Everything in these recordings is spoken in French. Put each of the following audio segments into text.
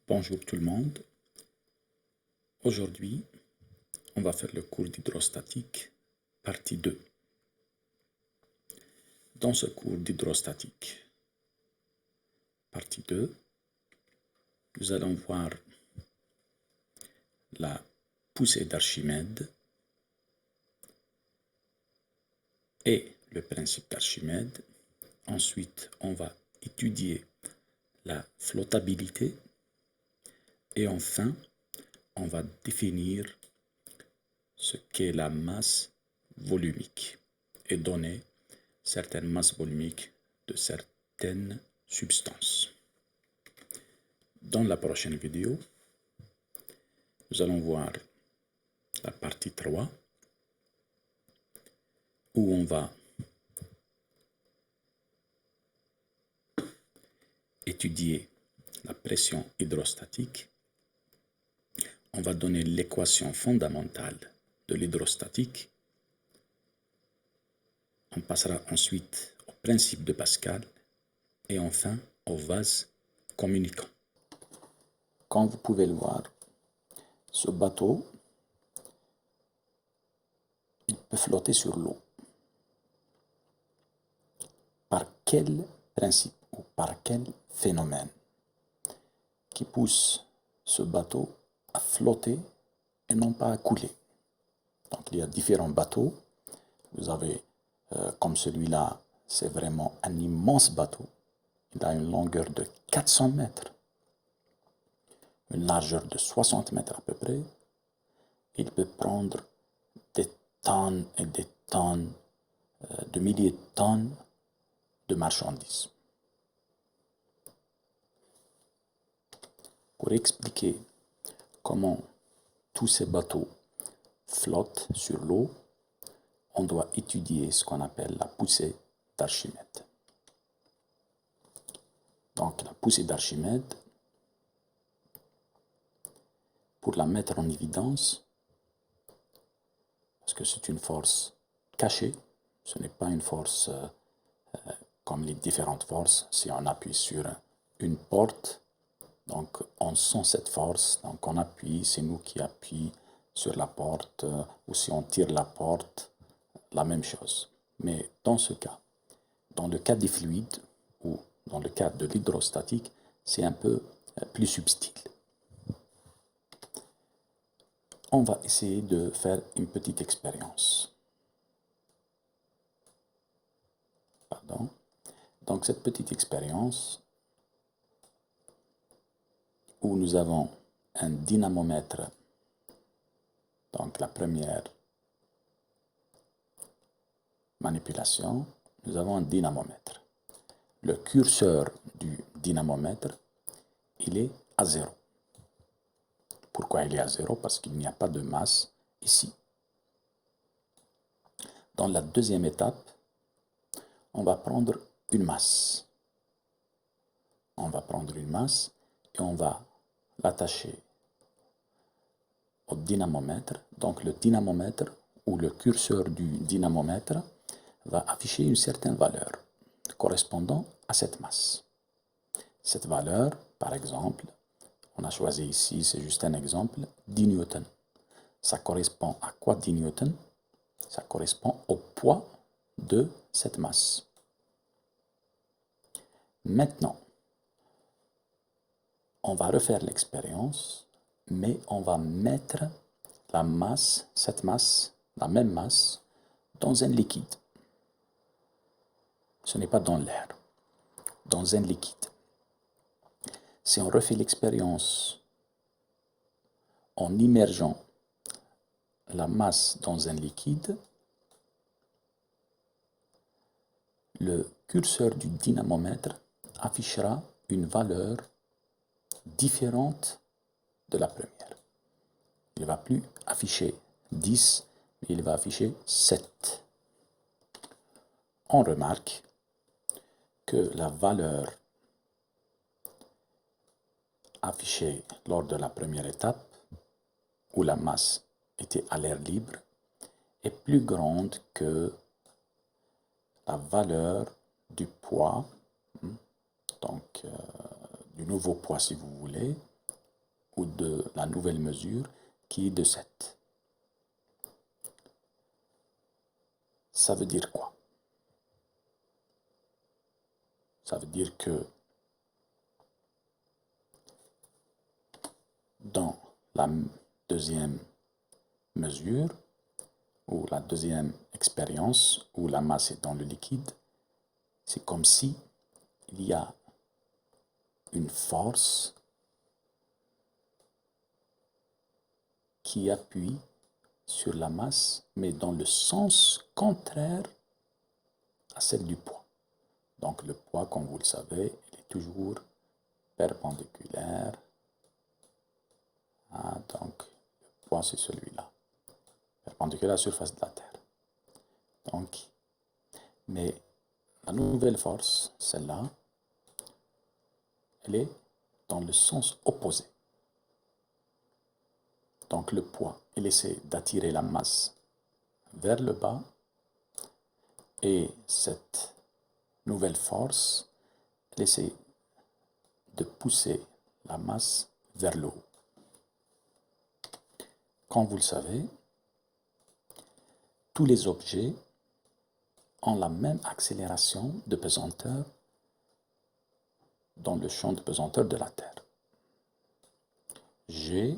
Bonjour tout le monde. Aujourd'hui, on va faire le cours d'hydrostatique, partie 2. Dans ce cours d'hydrostatique, partie 2, nous allons voir la poussée d'Archimède et le principe d'Archimède. Ensuite, on va étudier la flottabilité et enfin, on va définir ce qu'est la masse volumique et donner certaines masses volumiques de certaines substances. Dans la prochaine vidéo, nous allons voir la partie 3 où on va étudier la pression hydrostatique. On va donner l'équation fondamentale de l'hydrostatique. On passera ensuite au principe de Pascal et enfin au vase communicant. Comme vous pouvez le voir, ce bateau, il peut flotter sur l'eau. Par quel principe ou par quel phénomène qui pousse ce bateau à flotter et non pas à couler? Donc il y a différents bateaux. Vous avez, comme celui-là, c'est vraiment un immense bateau. Il a une longueur de 400 mètres, une largeur de 60 mètres à peu près. Il peut prendre des tonnes et des tonnes, de milliers de tonnes de marchandises. Pour expliquer comment tous ces bateaux flottent sur l'eau, on doit étudier ce qu'on appelle la poussée d'Archimède. Donc la poussée d'Archimède, pour la mettre en évidence, parce que c'est une force cachée, ce n'est pas une force comme les différentes forces. Si on appuie sur une porte, donc on sent cette force, donc on appuie, c'est nous qui appuyons sur la porte, ou si on tire la porte, la même chose. Mais dans ce cas, dans le cas des fluides, ou dans le cas de l'hydrostatique, c'est un peu plus subtil. On va essayer de faire une petite expérience. Pardon. Donc cette petite expérience, où nous avons un dynamomètre, donc la première manipulation, nous avons un dynamomètre. Le curseur du dynamomètre, il est à 0. Pourquoi il est à 0? Parce qu'il n'y a pas de masse ici. Dans la deuxième étape, on va prendre une masse. On va prendre une masse et on va l'attacher au dynamomètre. Donc le dynamomètre ou le curseur du dynamomètre va afficher une certaine valeur correspondant à cette masse. Cette valeur, par exemple, on a choisi ici, c'est juste un exemple, 10 newtons. Ça correspond à quoi 10 newtons? Ça correspond au poids de cette masse. Maintenant, on va refaire l'expérience, mais on va mettre la masse, cette masse, la même masse, dans un liquide. Ce n'est pas dans l'air, dans un liquide. Si on refait l'expérience en immergeant la masse dans un liquide, le curseur du dynamomètre affichera une valeur différente de la première. Il ne va plus afficher 10, mais il va afficher 7. On remarque que la valeur affichée lors de la première étape, où la masse était à l'air libre, est plus grande que la valeur du poids, donc du nouveau poids si vous voulez, ou de la nouvelle mesure qui est de 7. Ça veut dire quoi? Ça veut dire que dans la deuxième mesure, ou la deuxième expérience, où la masse est dans le liquide, c'est comme si il y a une force qui appuie sur la masse, mais dans le sens contraire à celle du poids. Donc le poids, comme vous le savez, il est toujours perpendiculaire. Ah, donc le poids, c'est celui-là, perpendiculaire à la surface de la Terre. Donc, mais la nouvelle force, celle-là, elle est dans le sens opposé. Donc le poids, il essaie d'attirer la masse vers le bas et cette nouvelle force, elle essaie de pousser la masse vers le haut. Comme vous le savez, tous les objets ont la même accélération de pesanteur dans le champ de pesanteur de la Terre. G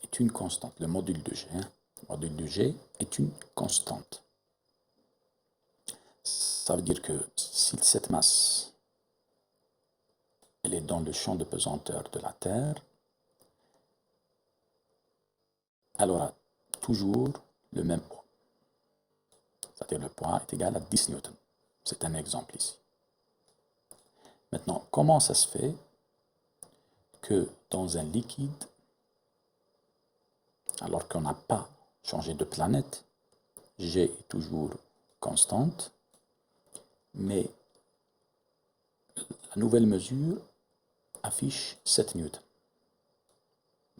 est une constante, le module de G. Le module de G est une constante. Ça veut dire que si cette masse elle est dans le champ de pesanteur de la Terre, elle aura toujours le même poids. C'est-à-dire le poids est égal à 10 newtons. C'est un exemple ici. Maintenant, comment ça se fait que dans un liquide, alors qu'on n'a pas changé de planète, G est toujours constante, mais la nouvelle mesure affiche 7 newtons,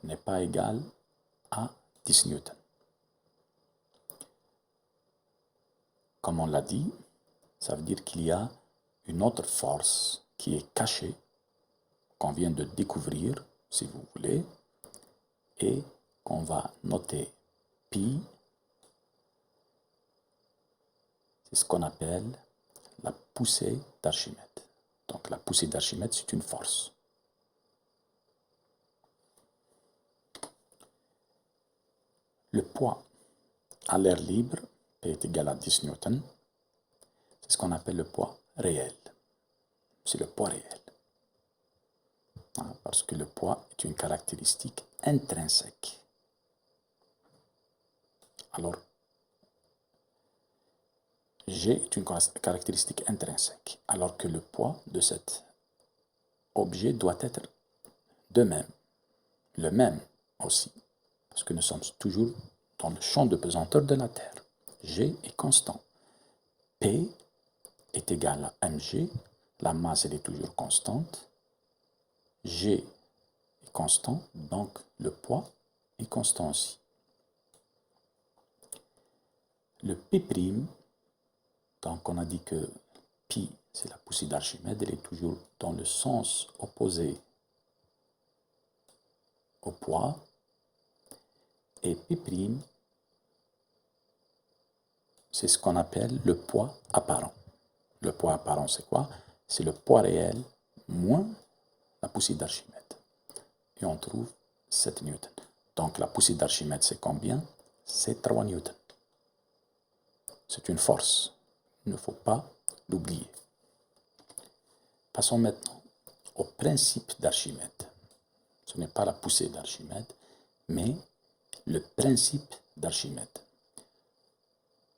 n'est pas égale à 10 newtons. Comme on l'a dit, ça veut dire qu'il y a une autre force qui est cachée, qu'on vient de découvrir, si vous voulez, et qu'on va noter pi. C'est ce qu'on appelle la poussée d'Archimède. Donc la poussée d'Archimède, c'est une force. Le poids à l'air libre, P est égal à 10 newtons, c'est ce qu'on appelle le poids réel. C'est le poids réel. Parce que le poids est une caractéristique intrinsèque. Alors, G est une caractéristique intrinsèque, alors que le poids de cet objet doit être de même, le même aussi, parce que nous sommes toujours dans le champ de pesanteur de la Terre. G est constant. P est égal à mg, la masse elle est toujours constante. G est constant, donc le poids est constant aussi. Le P', donc on a dit que pi, c'est la poussée d'Archimède, elle est toujours dans le sens opposé au poids. Et P', c'est ce qu'on appelle le poids apparent. Le poids apparent, c'est quoi? C'est le poids réel moins la poussée d'Archimède. Et on trouve 7 newtons. Donc la poussée d'Archimède, c'est combien? C'est 3 newtons. C'est une force. Il ne faut pas l'oublier. Passons maintenant au principe d'Archimède. Ce n'est pas la poussée d'Archimède, mais le principe d'Archimède.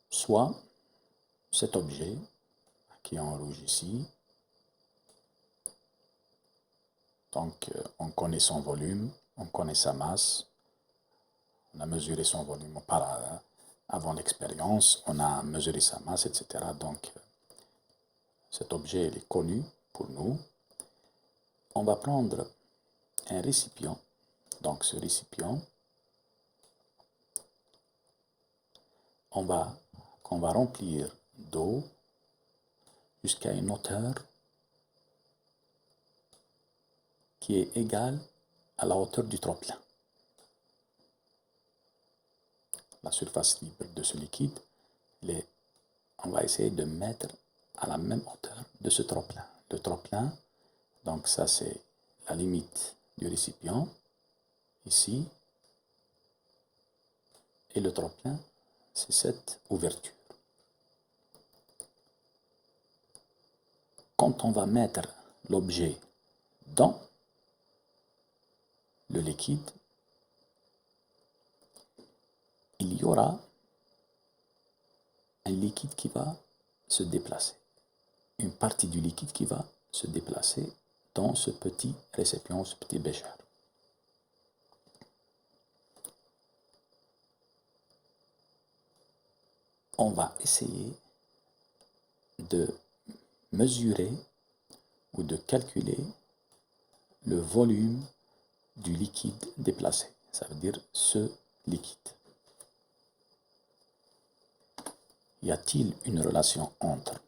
Soit cet objet, qui est en rouge ici, donc on connaît son volume, on connaît sa masse, on a mesuré son volume avant l'expérience, on a mesuré sa masse, etc. Donc cet objet il est connu pour nous. On va prendre un récipient, donc ce récipient, qu'on va remplir d'eau jusqu'à une hauteur qui est égale à la hauteur du trop-plein. La surface libre de ce liquide, on va essayer de mettre à la même hauteur de ce trop-plein. Le trop-plein, donc ça c'est la limite du récipient, ici, et le trop-plein, c'est cette ouverture. Quand on va mettre l'objet dans le liquide, il y aura un liquide qui va se déplacer. Une partie du liquide qui va se déplacer dans ce petit récipient, ce petit bécher. On va essayer de mesurer ou de calculer le volume du liquide déplacé. Ça veut dire ce liquide. Y a-t-il une relation entre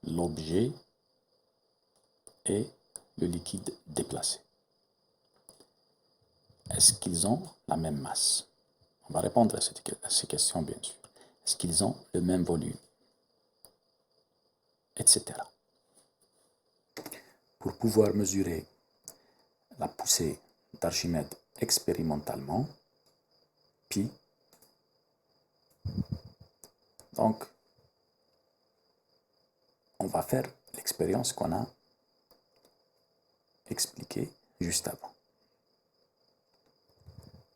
l'objet et le liquide déplacé? Est-ce qu'ils ont la même masse? On va répondre à ces questions, bien sûr. Est-ce qu'ils ont le même volume? Etc. Pour pouvoir mesurer la poussée d'Archimède expérimentalement, pi, donc on va faire l'expérience qu'on a expliquée juste avant.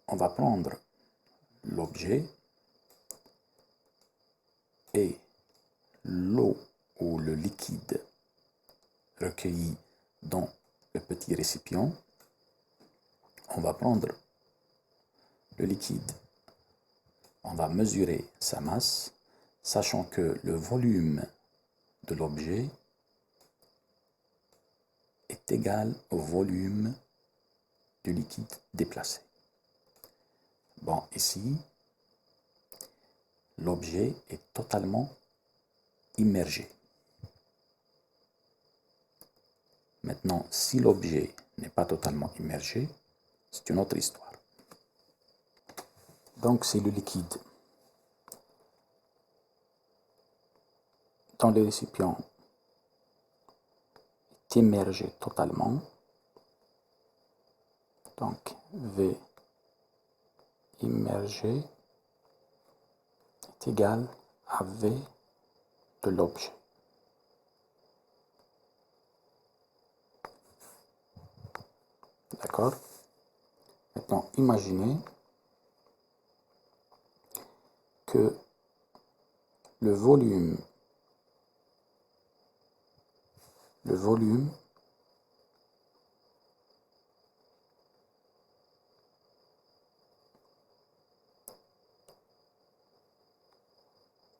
On va prendre l'objet et l'eau ou le liquide recueilli dans le petit récipient. On va prendre le liquide, on va mesurer sa masse, sachant que le volume de l'objet est égal au volume du liquide déplacé. Bon, ici, l'objet est totalement immergé. Maintenant, si l'objet n'est pas totalement immergé, c'est une autre histoire. Donc, c'est le liquide dans le récipient est immergé totalement. Donc, V immergé est égal à V de l'objet. D'accord? Maintenant, imaginez que le volume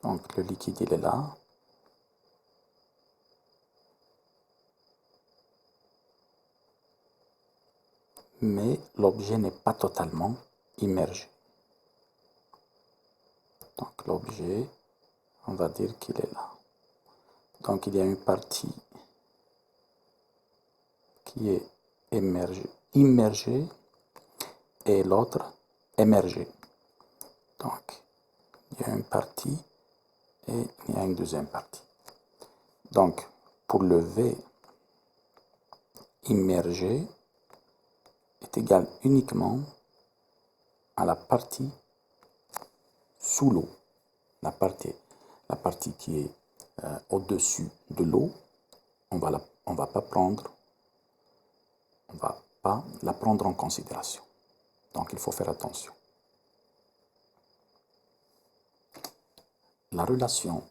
donc le liquide il est là, mais l'objet n'est pas totalement immergé. Donc l'objet, on va dire qu'il est là. Donc il y a une partie qui est immergée et l'autre émergée. Donc il y a une partie et il y a une deuxième partie. Donc pour le V immergé est égal uniquement à la partie sous l'eau. La partie qui est au-dessus de l'eau, on va pas la prendre en considération. Donc il faut faire attention. La relation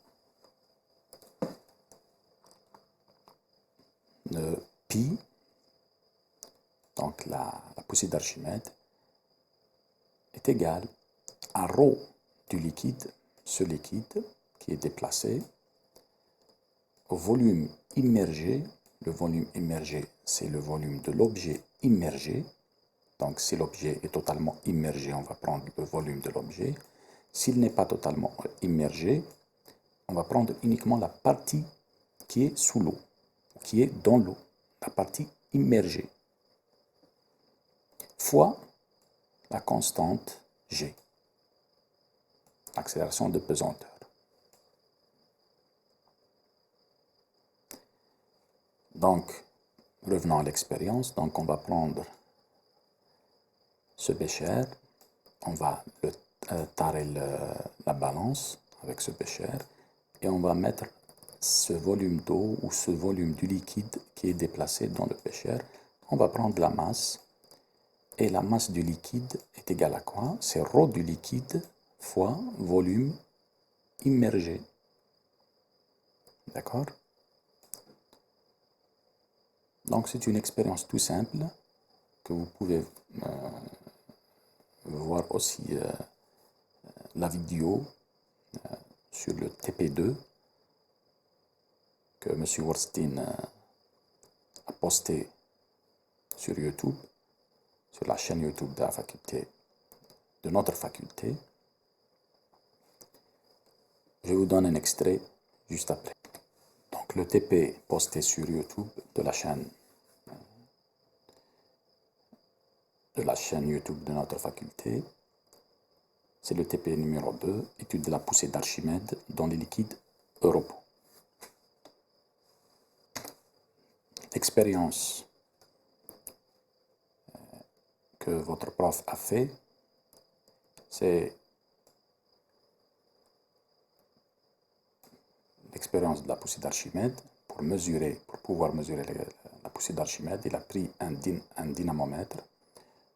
de pi, donc la poussée d'Archimède, est égale à ρ du liquide, ce liquide qui est déplacé, au volume immergé. Le volume immergé, c'est le volume de l'objet immergé. Donc si l'objet est totalement immergé, on va prendre le volume de l'objet. S'il n'est pas totalement immergé, on va prendre uniquement la partie qui est sous l'eau, qui est dans l'eau, la partie immergée, fois la constante G, l'accélération de pesanteur. Donc, revenons à l'expérience. Donc, on va prendre ce bécher, on va tarer la balance avec ce bécher et on va mettre ce volume d'eau ou ce volume du liquide qui est déplacé dans le bécher. On va prendre la masse et la masse du liquide est égale à quoi? C'est ρ du liquide fois volume immergé. D'accord? Donc c'est une expérience tout simple que vous pouvez voir aussi la vidéo sur le TP2 que M. Worstein a posté sur YouTube, sur la chaîne YouTube de la faculté, de notre faculté. Je vous donne un extrait juste après. Donc le TP posté sur YouTube de la chaîne YouTube de notre faculté, c'est le TP numéro 2, étude de la poussée d'Archimède dans les liquides Europo. L'expérience que votre prof a fait, c'est l'expérience de la poussée d'Archimède. Pour pouvoir mesurer la poussée d'Archimède, il a pris un dynamomètre,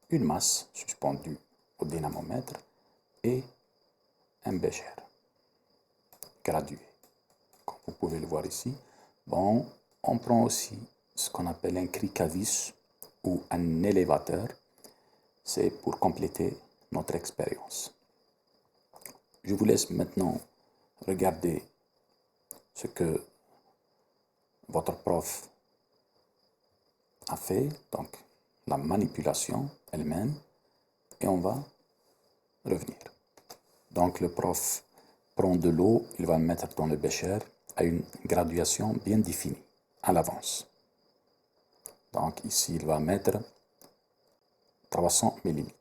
une masse suspendue au dynamomètre et un bécher gradué. Comme vous pouvez le voir ici. Bon, on prend aussi ce qu'on appelle un cric à vis ou un élévateur. C'est pour compléter notre expérience. Je vous laisse maintenant regarder ce que votre prof a fait, donc la manipulation elle-même, et on va revenir. Donc le prof prend de l'eau, il va le mettre dans le bécher à une graduation bien définie à l'avance. Donc ici, il va mettre 300 ml.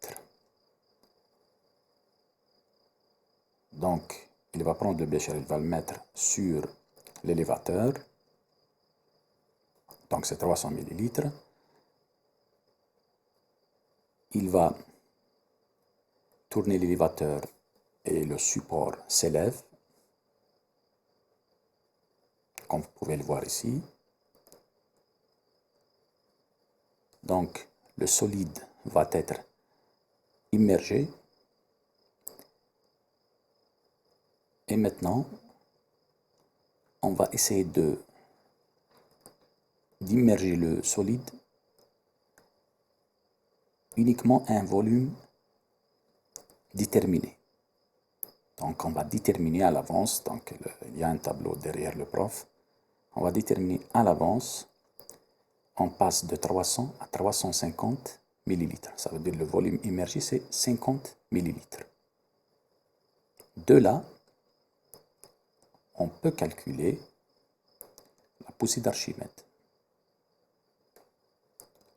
Donc, il va prendre le bécher, il va le mettre sur l'élévateur. Donc, c'est 300 ml. Il va tourner l'élévateur et le support s'élève, comme vous pouvez le voir ici. Donc, le solide va être immergé. Et maintenant, on va essayer d'immerger le solide uniquement à un volume déterminé. Donc, on va déterminer à l'avance, donc il y a un tableau derrière le prof, on va déterminer à l'avance, on passe de 300 à 350 ml. Ça veut dire le volume immergé, c'est 50 ml. De là, on peut calculer la poussée d'Archimède.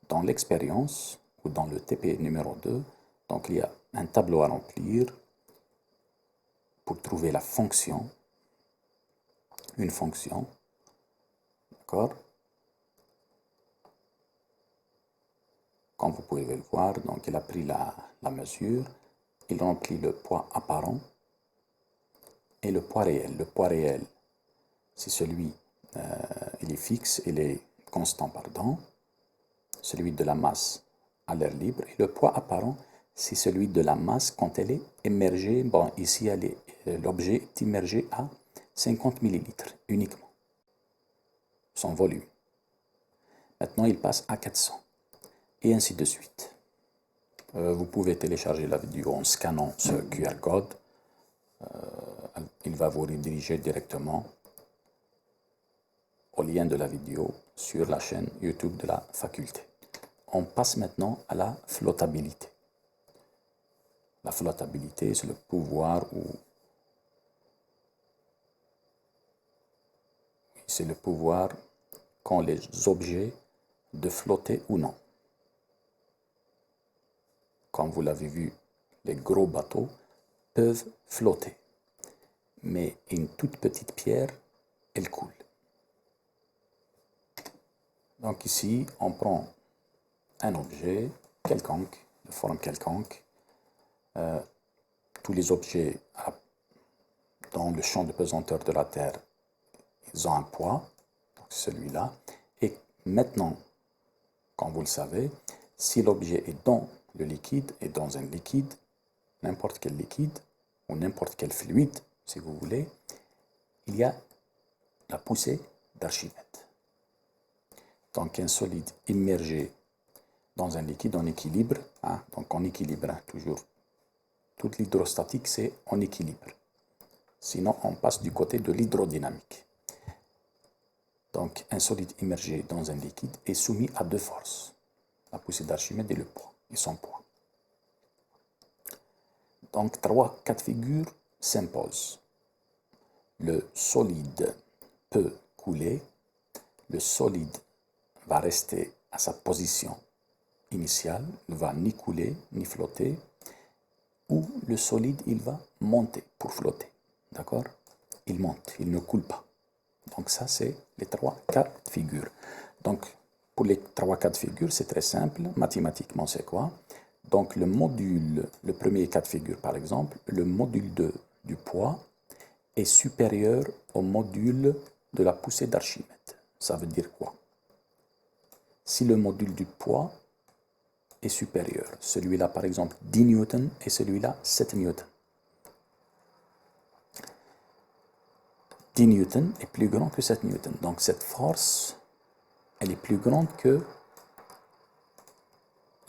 Dans l'expérience, ou dans le TP numéro 2, donc il y a un tableau à remplir pour trouver la fonction, une fonction, d'accord? Comme vous pouvez le voir, donc il a pris la mesure, il remplit le poids apparent et le poids réel. Le poids réel, c'est celui, il est fixe, il est constant, pardon, celui de la masse à l'air libre. Et le poids apparent, c'est celui de la masse quand elle est immergée. Bon, ici, l'objet est immergé à 50 ml uniquement, son volume. Maintenant, il passe à 400, et ainsi de suite. Vous pouvez télécharger la vidéo en scannant ce QR code. Il va vous rediriger directement au lien de la vidéo sur la chaîne YouTube de la faculté. On passe maintenant à la flottabilité. La flottabilité, c'est le pouvoir qu'ont les objets de flotter ou non. Comme vous l'avez vu, les gros bateaux peuvent flotter, mais une toute petite pierre, elle coule. Donc ici, on prend un objet quelconque, de forme quelconque. Tous les objets dans le champ de pesanteur de la Terre, ils ont un poids, donc celui-là. Et maintenant, comme vous le savez, si l'objet est dans le liquide, et dans un liquide, n'importe quel liquide, ou n'importe quel fluide, si vous voulez, il y a la poussée d'Archimède. Donc un solide immergé dans un liquide en équilibre, donc en équilibre, toujours. Toute l'hydrostatique, c'est en équilibre. Sinon, on passe du côté de l'hydrodynamique. Donc un solide immergé dans un liquide est soumis à deux forces, la poussée d'Archimède et le poids, et son poids. Donc, trois cas de figure s'imposent. Le solide peut couler, le solide va rester à sa position initiale, ne va ni couler, ni flotter, ou le solide, il va monter pour flotter. D'accord? Il monte, il ne coule pas. Donc ça, c'est les trois cas de figure. Donc, pour les trois cas de figure, c'est très simple. Mathématiquement, c'est quoi? Donc, le premier cas de figure, par exemple, le module du poids est supérieur au module de la poussée d'Archimède. Ça veut dire quoi? Si le module du poids est supérieur, celui-là, par exemple, 10 newtons et celui-là, 7 newtons. 10 newtons est plus grand que 7 newtons. Donc, cette force, elle est plus grande que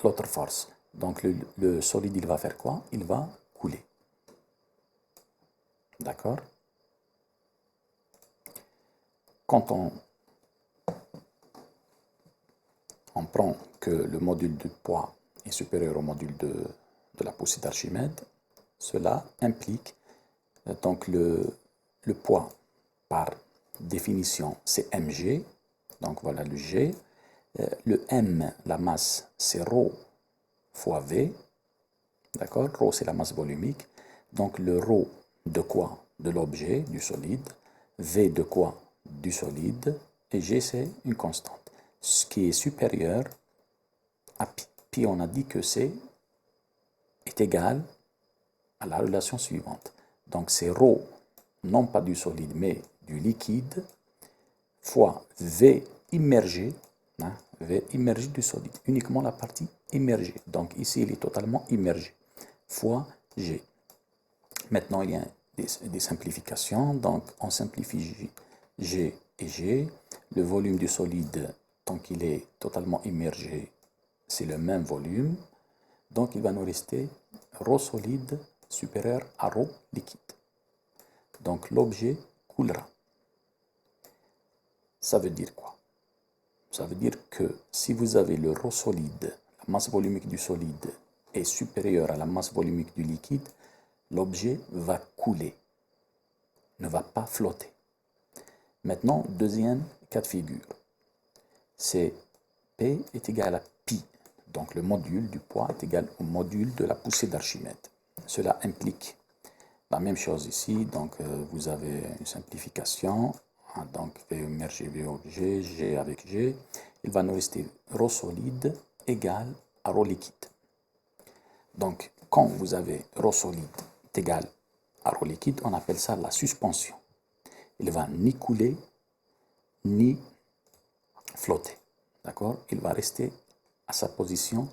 l'autre force. Donc, le solide, il va faire quoi? Il va couler. D'accord? Quand on prend que le module du poids est supérieur au module de la poussée d'Archimède, cela implique donc le poids par définition c'est mg, donc voilà le g. Le m, la masse, c'est ρ fois v, d'accord? Ρ c'est la masse volumique, donc le ρ de quoi? De l'objet, du solide, v de quoi? Du solide, et g c'est une constante. Ce qui est supérieur à pi. Pi, on a dit que c'est est égal à la relation suivante. Donc c'est ρ, non pas du solide, mais du liquide, fois V immergé, V immergé du solide, uniquement la partie immergée. Donc ici, il est totalement immergé, fois G. Maintenant, il y a des simplifications, donc on simplifie G et G. Le volume du solide, tant qu'il est totalement immergé, c'est le même volume. Donc il va nous rester ρ solide supérieur à ρ liquide. Donc l'objet coulera. Ça veut dire quoi? Ça veut dire que si vous avez le ρ solide, la masse volumique du solide est supérieure à la masse volumique du liquide, l'objet va couler, ne va pas flotter. Maintenant, deuxième cas de figure, c'est P est égal à pi. Donc le module du poids est égal au module de la poussée d'Archimède. Cela implique la même chose ici, donc vous avez une simplification, donc V immergé, V objet, G avec G, il va nous rester ρ solide égal à ρ liquide. Donc quand vous avez ρ solide égal à ρ liquide, on appelle ça la suspension. Il va ni couler, ni flotter, d'accord? Il va rester à sa position.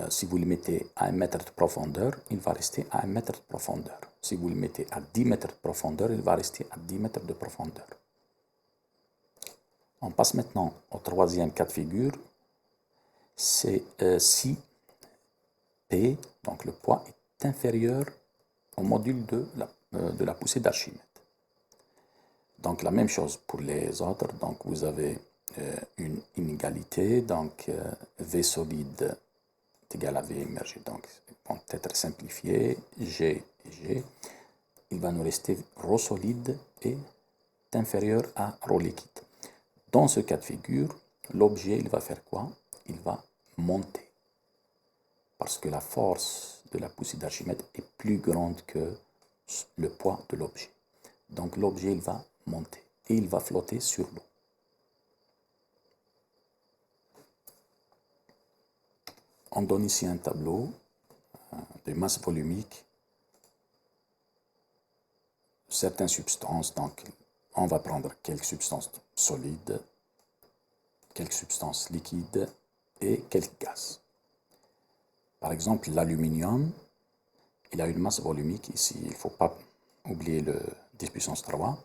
Si vous le mettez à 1 mètre de profondeur, il va rester à 1 mètre de profondeur. Si vous le mettez à 10 mètres de profondeur, il va rester à 10 mètres de profondeur. On passe maintenant au troisième cas de figure. C'est si P, donc le poids, est inférieur au module de la poussée d'Archimède. Donc la même chose pour les autres. Donc vous avez une inégalité. Donc V solide est égal à V immergé. Donc ils vont être simplifiés. G et G. Il va nous rester ρ solide est inférieur à ρ liquide. Dans ce cas de figure, l'objet, il va faire quoi? Il va monter. Parce que la force de la poussée d'Archimède est plus grande que le poids de l'objet. Donc l'objet, il va monter et il va flotter sur l'eau. On donne ici un tableau de masse volumique de certaines substances. Donc on va prendre quelques substances solides, quelques substances liquides et quelques gaz. Par exemple, l'aluminium, il a une masse volumique ici, il ne faut pas oublier le 10 puissance 3.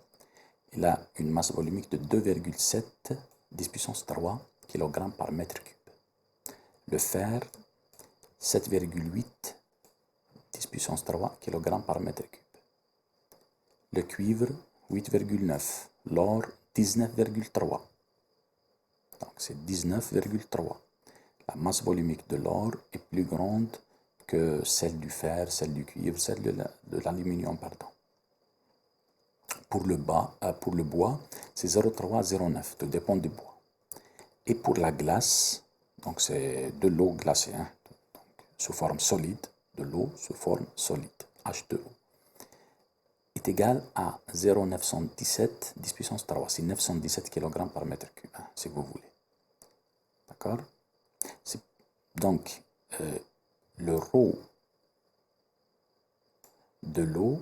Il a une masse volumique de 2,7 10 puissance 3 kg par mètre cube. Le fer, 7,8 10 puissance 3 kg par mètre cube. Le cuivre, 8,9. L'or, 19,3. Donc c'est 19,3. La masse volumique de l'or est plus grande que celle du fer, celle du cuivre, celle de l'aluminium, pardon. Pour le bois, c'est 0,3 à 0,9, tout dépend du bois. Et pour la glace, donc c'est de l'eau glacée, hein, donc, sous forme solide, de l'eau sous forme solide, H2O, est égal à 0,917 10 puissance 3, c'est 917 kg par mètre cube, hein, si vous voulez. D'accord? Donc, le ρ de l'eau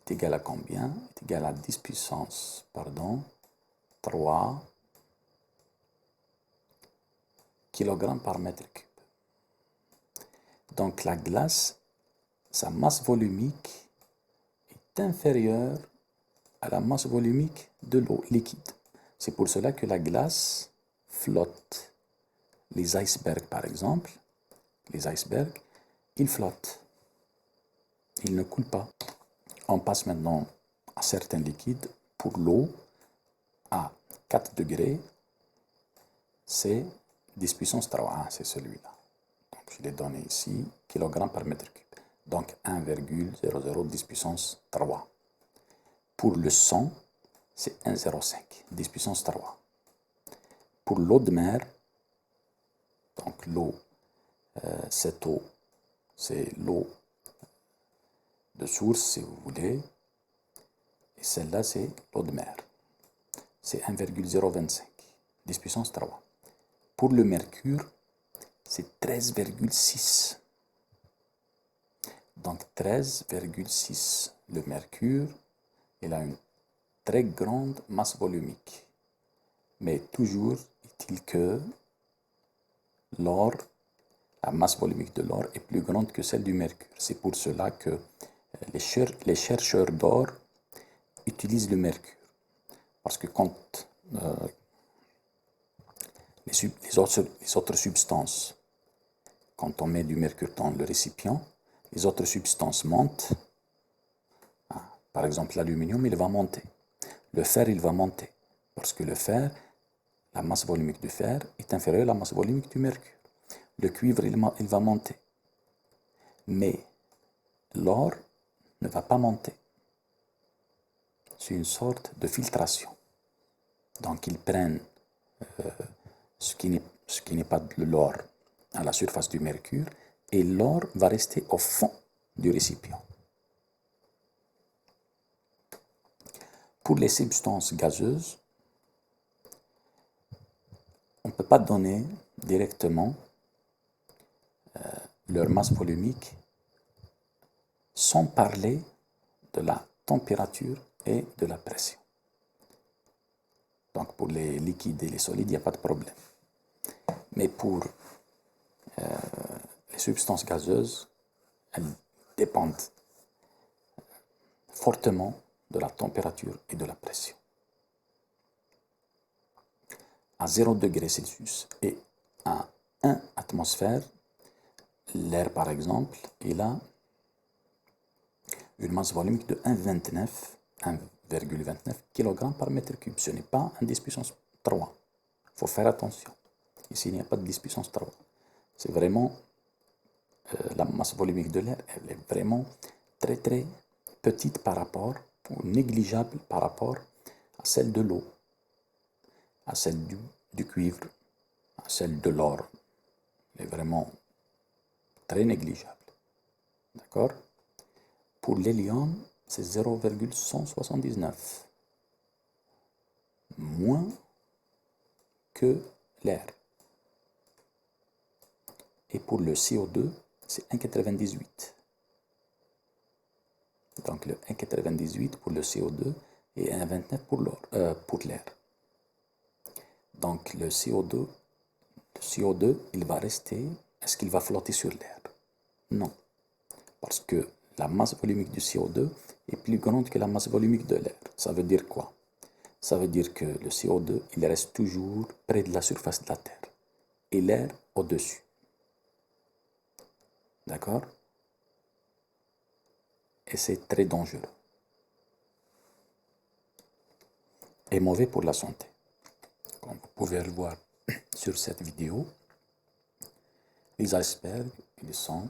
est égal à combien? Est égal à 10 puissance, 3 kg par mètre cube. Donc la glace, sa masse volumique est inférieure à la masse volumique de l'eau liquide. C'est pour cela que la glace flotte. Les icebergs, par exemple, les icebergs, ils flottent. Ils ne coulent pas. On passe maintenant à certains liquides. Pour l'eau, à 4 degrés, c'est 10 puissance 3, c'est celui-là. Donc je l'ai donné ici, kg par mètre cube. Donc 1,0010 puissance 3. Pour le sang, c'est 1,05, 10 puissance 3. Pour l'eau de mer, donc l'eau, cette eau, c'est l'eau de source, si vous voulez, et celle-là, c'est l'eau de mer. C'est 1,025, 10 puissance 3. Pour le mercure, c'est 13,6. Donc 13,6. Le mercure, il a une très grande masse volumique. Mais toujours est-il que l'or, la masse volumique de l'or est plus grande que celle du mercure. C'est pour cela que les chercheurs d'or utilisent le mercure. Parce que quand les autres substances, quand on met du mercure dans le récipient, les autres substances montent. Par exemple, l'aluminium, il va monter. Le fer, il va monter. Parce que le fer, la masse volumique du fer est inférieure à la masse volumique du mercure. Le cuivre, il va monter. Mais l'or ne va pas monter. C'est une sorte de filtration. Donc, ils prennent ce qui n'est pas de l'or à la surface du mercure et l'or va rester au fond du récipient. Pour les substances gazeuses, on ne peut pas donner directement leur masse volumique sans parler de la température et de la pression. Donc pour les liquides et les solides, il n'y a pas de problème. Mais pour les substances gazeuses, elles dépendent fortement de la température et de la pression. À 0 degré Celsius et à 1 atmosphère, l'air par exemple, il a une masse volumique de 1,29 kg par mètre cube. Ce n'est pas un 10 puissance 3. Il faut faire attention. Ici, il n'y a pas de 10 puissance 3. C'est vraiment, la masse volumique de l'air, elle est vraiment très très petite par rapport, ou négligeable par rapport à celle de l'eau. à celle du cuivre, à celle de l'or. Elle est vraiment très négligeable. D'accord? Pour l'hélium, c'est 0,179. Moins que l'air. Et pour le CO2, c'est 1,98. Donc le 1,98 pour le CO2 et 1,29 pour l'air. Donc le CO2, il va rester, est-ce qu'il va flotter sur l'air? Non, parce que la masse volumique du CO2 est plus grande que la masse volumique de l'air. Ça veut dire quoi? Ça veut dire que le CO2, il reste toujours près de la surface de la Terre et l'air au-dessus. D'accord? Et c'est très dangereux et mauvais pour la santé. Comme vous pouvez le voir sur cette vidéo, les icebergs, ils sont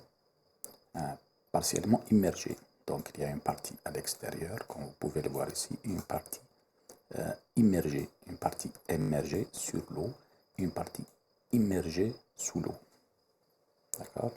partiellement immergés. Donc il y a une partie à l'extérieur, comme vous pouvez le voir ici, une partie immergée, une partie émergée sur l'eau, une partie immergée sous l'eau. D'accord?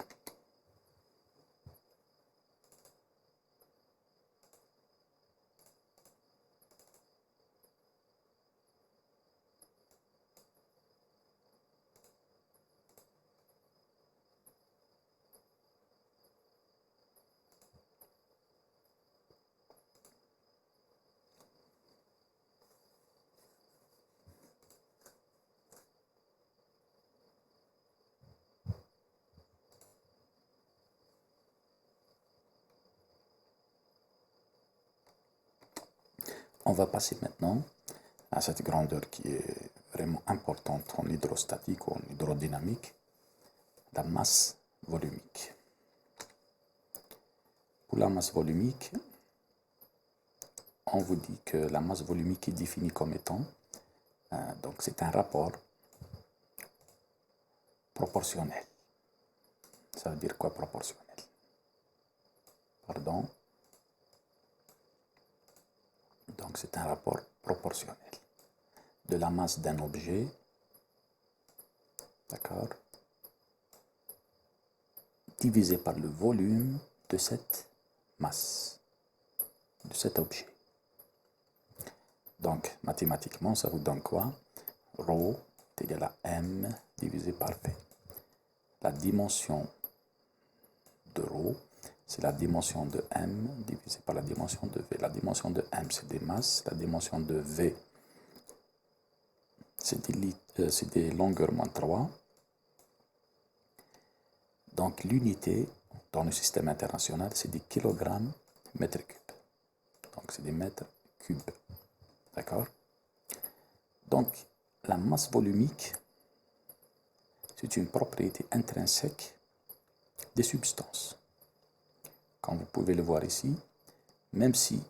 On va passer maintenant à cette grandeur qui est vraiment importante en hydrostatique ou en hydrodynamique, la masse volumique. Pour la masse volumique, on vous dit que la masse volumique est définie comme étant, donc c'est un rapport proportionnel. Ça veut dire quoi proportionnel? Pardon. Donc c'est un rapport proportionnel de la masse d'un objet, d'accord, divisé par le volume de cette masse, de cet objet. Donc mathématiquement, ça vous donne quoi? Rho est égal à m divisé par v. La dimension de rho, c'est la dimension de m divisé par la dimension de v. La dimension de m, c'est des masses. La dimension de v, c'est des longueurs moins 3. Donc l'unité dans le système international, c'est des kilogrammes mètres cubes. Donc c'est des mètres cubes. D'accord? Donc la masse volumique, c'est une propriété intrinsèque des substances. Comme vous pouvez le voir ici, même si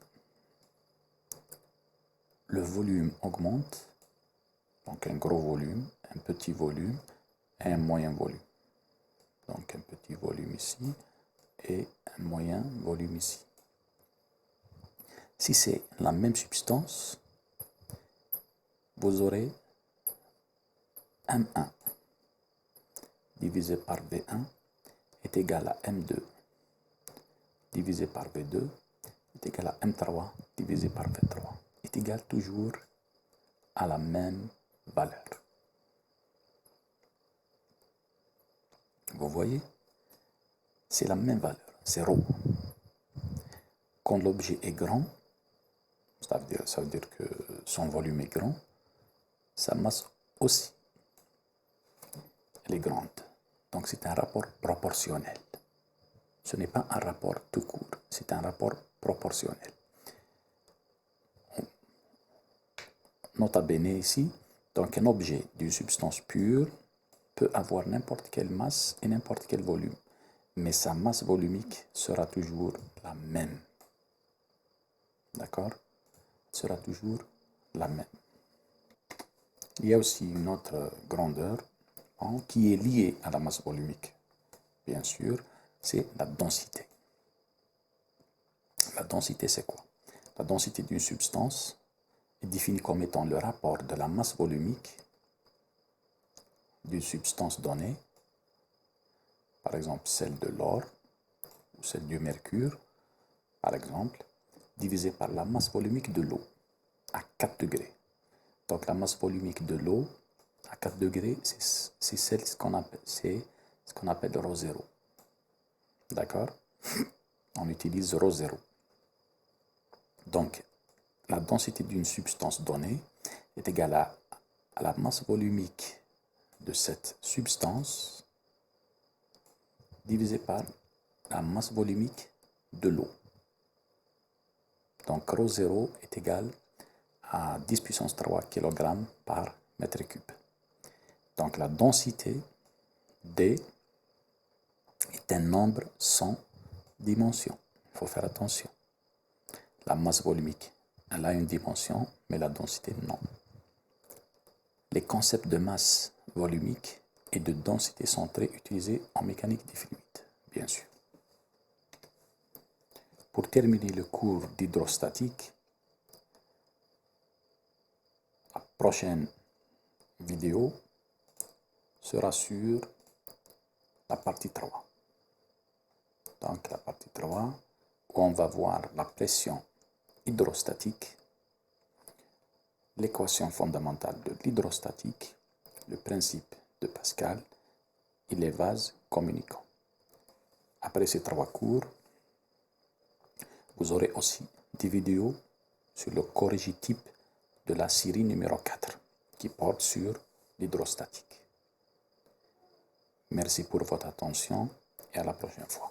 le volume augmente, donc un gros volume, un petit volume et un moyen volume. Donc un petit volume ici et un moyen volume ici. Si c'est la même substance, vous aurez M1 divisé par V1 est égal à M2 divisé par V2 est égal à M3 divisé par V3 est égal toujours à la même valeur. Vous voyez? C'est la même valeur, c'est ρ. Quand l'objet est grand, ça veut dire que son volume est grand, sa masse aussi, elle est grande. Donc c'est un rapport proportionnel. Ce n'est pas un rapport tout court, c'est un rapport proportionnel. Nota bene ici, donc un objet d'une substance pure peut avoir n'importe quelle masse et n'importe quel volume, mais sa masse volumique sera toujours la même. D'accord? Sera toujours la même. Il y a aussi une autre grandeur qui est liée à la masse volumique, bien sûr, c'est la densité. La densité, c'est quoi? La densité d'une substance est défini comme étant le rapport de la masse volumique d'une substance donnée, par exemple celle de l'or ou celle du mercure, par exemple, divisé par la masse volumique de l'eau à 4 degrés. Donc la masse volumique de l'eau à 4 degrés, c'est ce qu'on appelle ρ0. D'accord? On utilise ρ0. Donc, la densité d'une substance donnée est égale à la masse volumique de cette substance divisé par la masse volumique de l'eau. Donc ρ0 est égal à 10 puissance 3 kg par mètre cube. Donc la densité D est un nombre sans dimension. Il faut faire attention. La masse volumique, elle a une dimension, mais la densité non. Les concepts de masse volumique et de densité sont très utilisés en mécanique des fluides, bien sûr. Pour terminer le cours d'hydrostatique, la prochaine vidéo sera sur la partie 3. Donc la partie 3, où on va voir la pression hydrostatique, l'équation fondamentale de l'hydrostatique, le principe de Pascal et les vases communicants. Après ces 3 cours, vous aurez aussi des vidéos sur le corrigitype de la série numéro 4 qui porte sur l'hydrostatique. Merci pour votre attention et à la prochaine fois.